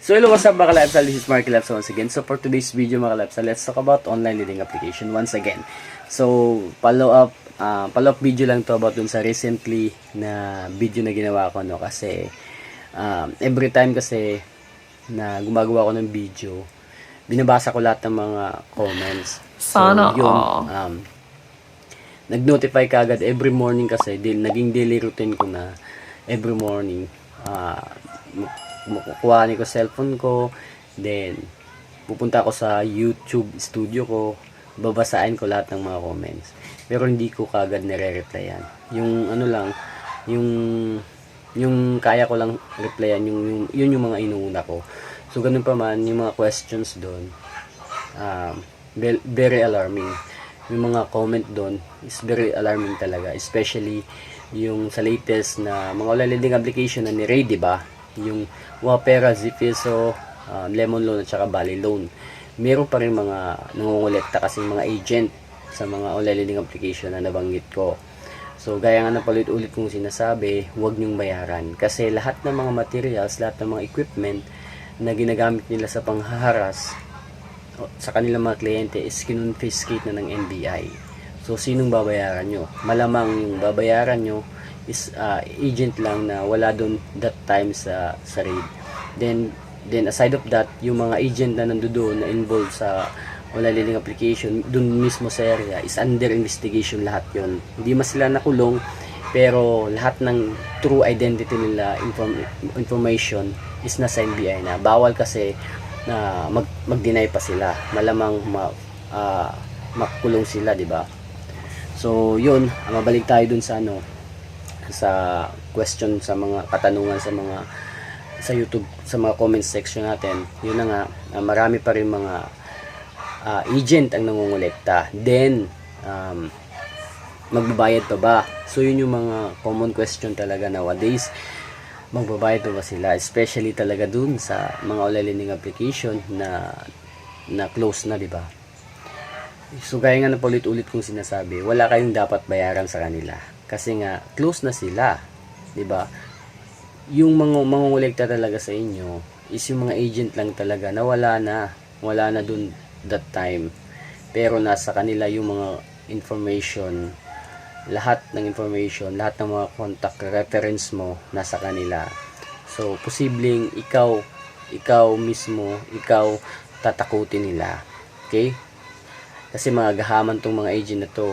So hello, what's up mga kalapsal, this is Marky Lapsal once again. So for today's video mga kalapsal, let's talk about online leading application once again. So follow-up video lang to about dun sa recently na video na ginawa ko, no? Kasi every time kasi na gumagawa ko ng video, binabasa ko lahat ng mga comments. So yun, nag-notify ka agad every morning kasi naging daily routine ko na every morning. Kukuhanin ko cellphone ko, then pupunta ako sa YouTube studio ko, babasahin ko lahat ng mga comments. Pero hindi ko kagad nire-replyan. Yung ano lang, yung kaya ko lang replyan, yung mga inuuna ko. So ganun pa man, yung mga questions doon, very alarming. Yung mga comment doon is very alarming talaga, especially yung sa latest na mga online lending application na ni Ray, diba? Yung Wapera, Zipiso, Lemon Loan at saka Bali Loan. Meron pa rin mga nangongolekta kasi mga agent sa mga online lending application na nabanggit ko. So gaya nga ng palit-ulit kong sinasabi, huwag nyong bayaran kasi lahat ng mga materials, lahat ng mga equipment na ginagamit nila sa panghaharas sa kanilang mga kliyente is kinonfiscate na ng NBI. So sinong babayaran nyo? Malamang yung babayaran nyo is agent lang na wala doon that time sa raid. Then aside of that, yung mga agent na nandoon na involved sa online lending application doon mismo sa area is under investigation lahat yon. Hindi man sila nakulong, pero lahat ng true identity nila, information is nasa NBI na. Bawal kasi na mag-deny pa sila. Malamang makulong sila, di ba? So yun, mabalik tayo dun sa sa question, sa mga katanungan sa YouTube, sa mga comment section natin. Yun na nga, marami pa rin mga agent ang nangongolekta. Then magbabayad pa ba? So yun yung mga common question talaga nowadays. Magbabayad pa ba sila? Especially talaga dun sa mga online lending application na close na, di ba? So gaya nga na paulit-ulit kong sinasabi, wala kayong dapat bayaran sa kanila. Kasi nga, close na sila. 'Di ba? Yung mga mangongolekta talaga sa inyo is yung mga agent lang talaga na wala na dun that time. Pero nasa kanila yung mga information, lahat ng information, lahat ng mga contact reference mo nasa kanila. So, posibleng ikaw mismo, tatakutin nila. Okay? Kasi mga gahaman tong mga agent na to.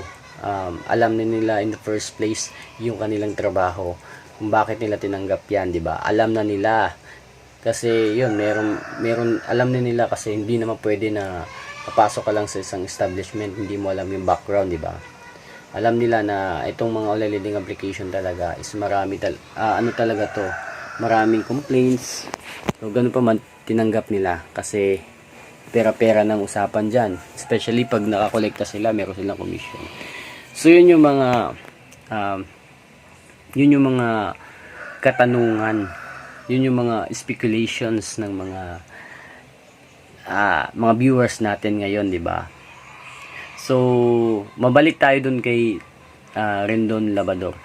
Alam na nila in the first place yung kanilang trabaho, kung bakit nila tinanggap yan, di ba? Alam na nila kasi yun, meron alam na nila kasi hindi naman pwede na papasok ka lang sa isang establishment hindi mo alam yung background, di ba? Alam nila na itong mga online lending application talaga is marami talaga to, maraming complaints. So ganun pa man, tinanggap nila kasi pera-pera ng usapan dyan, especially pag nakakolekta sila, meron silang commission. So yun yung mga katanungan, yun yung mga speculations ng mga viewers natin ngayon, di ba? So mabalik tayo dun kay Rendon Labrador.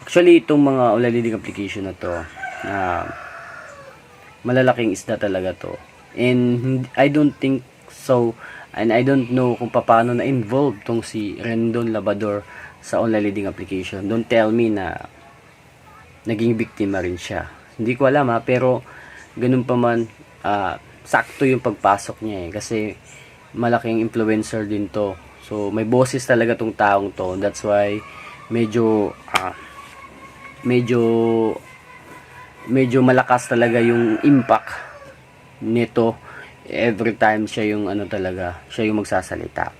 Actually itong mga online lending application na to, malalaking isda talaga to, and I don't think so. And I don't know kung paano na involved tong si Rendon Labrador sa online lending application. Don't tell me na naging biktima rin siya. Hindi ko alam pero ganun pa man, sakto yung pagpasok niya kasi malaking influencer din to. So may boses talaga tong taong to. That's why medyo malakas talaga yung impact nito. Every time siya yung siya yung magsasalita.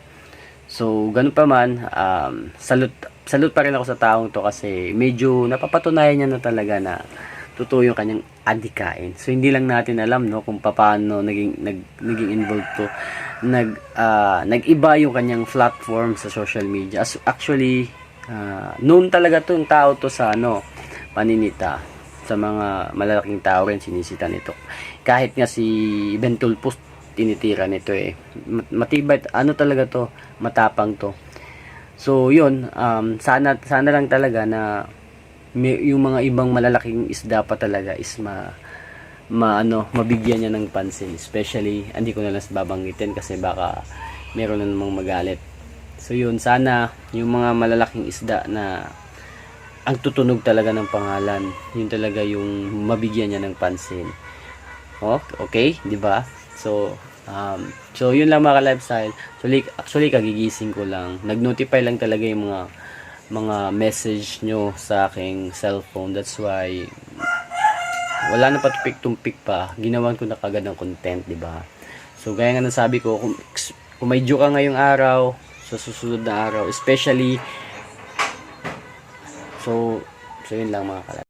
So ganun pa man, salute pa rin ako sa taong to kasi medyo napapatunayan niya na talaga na totoo yung kanyang adikain. So hindi lang natin alam kung paano naging involved to. Nag-iba yung kanyang platform sa social media. Actually, known talaga tong tao to sa paninita. Sa mga malalaking tao rin sinisita nito. Kahit nga si Ben Tulfos tinitira nito matibay, talaga to, matapang to. So yun, sana lang talaga na yung mga ibang malalaking isda pa talaga is mabigyan niya ng pansin. Especially, hindi ko na lang babanggitin kasi baka meron na namang magalit. So yun, sana yung mga malalaking isda na ang tutunog talaga ng pangalan, yun talaga yung mabigyan niya ng pansin. Okay, di ba? So yun lang mga lifestyle. Actually kagigising ko lang. Nag-notify lang talaga yung mga message nyo sa aking cellphone. That's why wala na patupik-tumpik pa. Ginawan ko na kagad ng content, di ba? So gaya nga nasabi ko, kung may due ka ngayong araw, sa susunod na araw, especially so yun lang mga kalab.